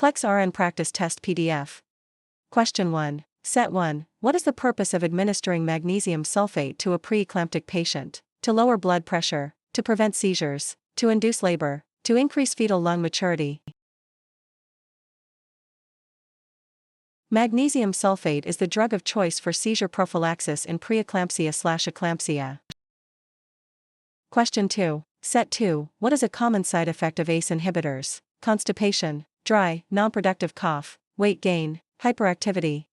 NCLEX RN Practice Test PDF. Question 1. Set 1. What is the purpose of administering magnesium sulfate to a preeclamptic patient? To lower blood pressure, to prevent seizures, to induce labor, to increase fetal lung maturity. Magnesium sulfate is the drug of choice for seizure prophylaxis in preeclampsia/eclampsia. Question 2. Set 2. What is a common side effect of ACE inhibitors? Constipation, dry, non-productive cough, weight gain, hyperactivity.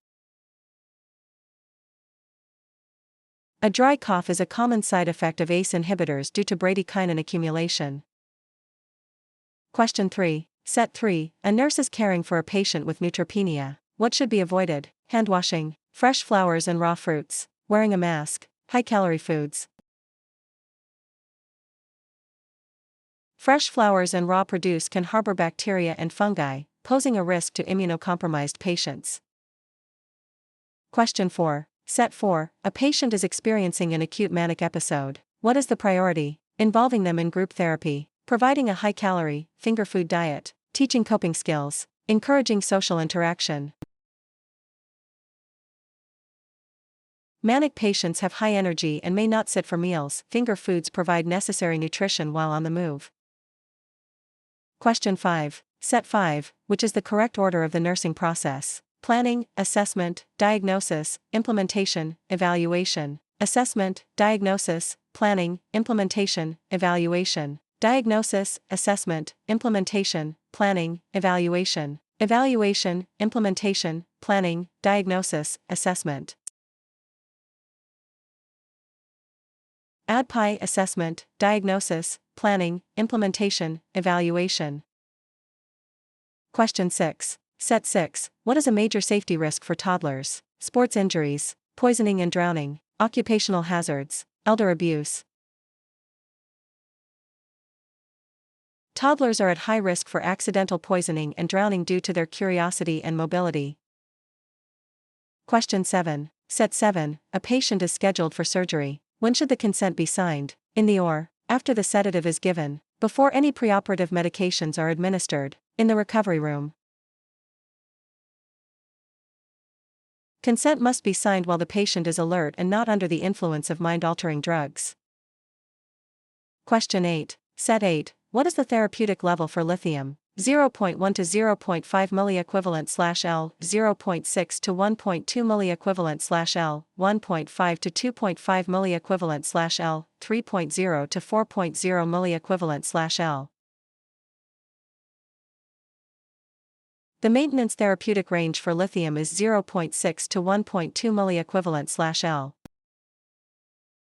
A dry cough is a common side effect of ACE inhibitors due to bradykinin accumulation. Question 3. Set 3. A nurse is caring for a patient with neutropenia. What should be avoided? Hand washing, fresh flowers and raw fruits, wearing a mask, high-calorie foods. Fresh flowers and raw produce can harbor bacteria and fungi, posing a risk to immunocompromised patients. Question 4. Set 4. A patient is experiencing an acute manic episode. What is the priority? Involving them in group therapy, providing a high-calorie, finger food diet, teaching coping skills, encouraging social interaction. Manic patients have high energy and may not sit for meals. Finger foods provide necessary nutrition while on the move. Question 5. Set 5. Which is the correct order of the nursing process? Planning, assessment, diagnosis, implementation, evaluation. Assessment, diagnosis, planning, implementation, evaluation. Diagnosis, assessment, implementation, planning, evaluation. Evaluation, implementation, planning, diagnosis, assessment. ADPI assessment, diagnosis, planning, implementation, evaluation. Question 6. Set 6. What is a major safety risk for toddlers? Sports injuries, poisoning and drowning, occupational hazards, elder abuse. Toddlers are at high risk for accidental poisoning and drowning due to their curiosity and mobility. Question 7. Set 7. A patient is scheduled for surgery. When should the consent be signed? In the OR, after the sedative is given, before any preoperative medications are administered, in the recovery room. Consent must be signed while the patient is alert and not under the influence of mind-altering drugs. Question 8. Set 8. What is the therapeutic level for lithium? 0.1 to 0.5 milliequivalent/L, 0.6 to 1.2 milliequivalent/L, 1.5 to 2.5 milliequivalent/L, 3.0 to 4.0 milliequivalent/L. The maintenance therapeutic range for lithium is 0.6 to 1.2 milliequivalent/L.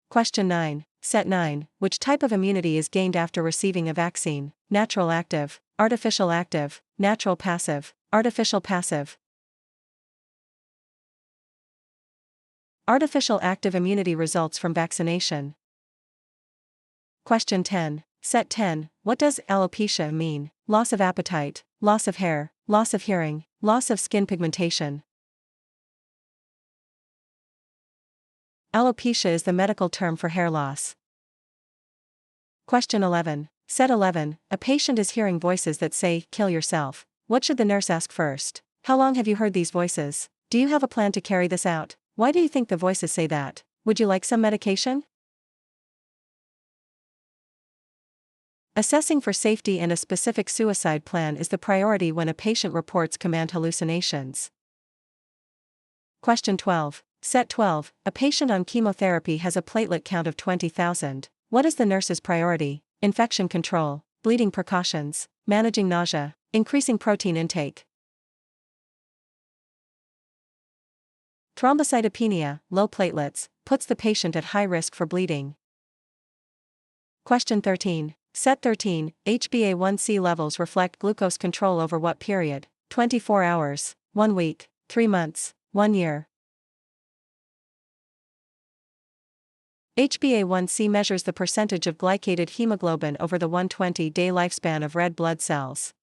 Question 9. Set 9. Which type of immunity is gained after receiving a vaccine? Natural active, artificial active, natural passive, artificial passive. Artificial active immunity results from vaccination. Question 10. Set 10. What does alopecia mean? Loss of appetite, loss of hair, loss of hearing, loss of skin pigmentation. Alopecia is the medical term for hair loss. Question 11. Set 11. A patient is hearing voices that say, "Kill yourself." What should the nurse ask first? How long have you heard these voices? Do you have a plan to carry this out? Why do you think the voices say that? Would you like some medication? Assessing for safety and a specific suicide plan is the priority when a patient reports command hallucinations. Question 12. Set 12. A patient on chemotherapy has a platelet count of 20,000. What is the nurse's priority? Infection control, bleeding precautions, managing nausea, increasing protein intake. Thrombocytopenia, low platelets, puts the patient at high risk for bleeding. Question 13. Set 13. HbA1c levels reflect glucose control over what period? 24 hours, 1 week, 3 months, 1 year. HbA1c measures the percentage of glycated hemoglobin over the 120-day lifespan of red blood cells.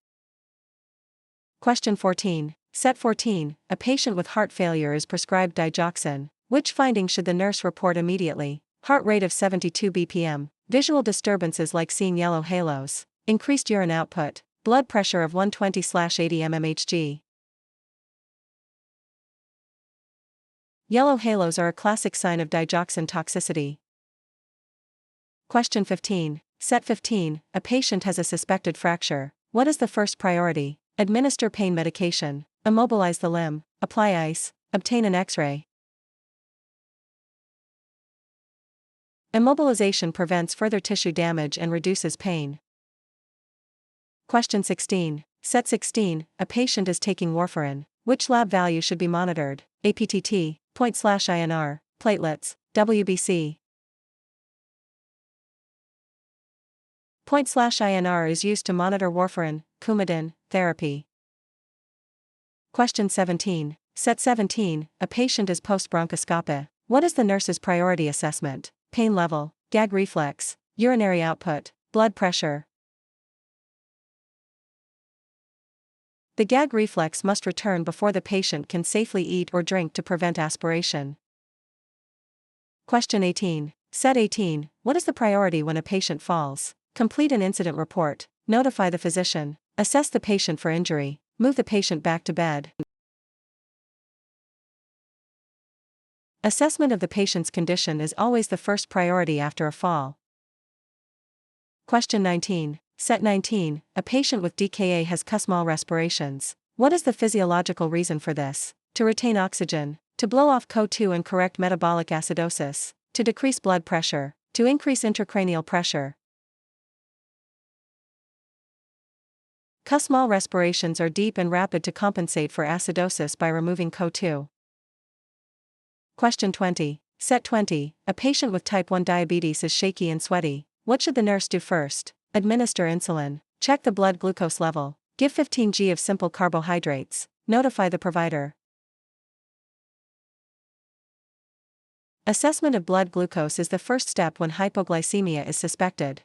Question 14. Set 14. A patient with heart failure is prescribed digoxin. Which findings should the nurse report immediately? Heart rate of 72 bpm, visual disturbances like seeing yellow halos, increased urine output, blood pressure of 120/80 mmHg. Yellow halos are a classic sign of digoxin toxicity. Question 15. Set 15. A patient has a suspected fracture. What is the first priority? Administer pain medication, immobilize the limb, apply ice, obtain an X-ray. Immobilization prevents further tissue damage and reduces pain. Question 16. Set 16. A patient is taking warfarin. Which lab value should be monitored? APTT, point/INR, platelets, WBC. Point/INR is used to monitor warfarin, Coumadin, therapy. Question 17. Set 17. A patient is post-bronchoscopy. What is the nurse's priority assessment? Pain level, gag reflex, urinary output, blood pressure. The gag reflex must return before the patient can safely eat or drink to prevent aspiration. Question 18. Set 18. What is the priority when a patient falls? Complete an incident report, notify the physician, assess the patient for injury, move the patient back to bed. Assessment of the patient's condition is always the first priority after a fall. Question 19. Set 19. A patient with DKA has small respirations. What is the physiological reason for this? To retain oxygen, to blow off CO2 and correct metabolic acidosis, to decrease blood pressure, to increase intracranial pressure. Small respirations are deep and rapid to compensate for acidosis by removing CO2. Question 20. Set 20. A patient with type 1 diabetes is shaky and sweaty. What should the nurse do first? Administer insulin, check the blood glucose level, give 15 g of simple carbohydrates, notify the provider. Assessment of blood glucose is the first step when hypoglycemia is suspected.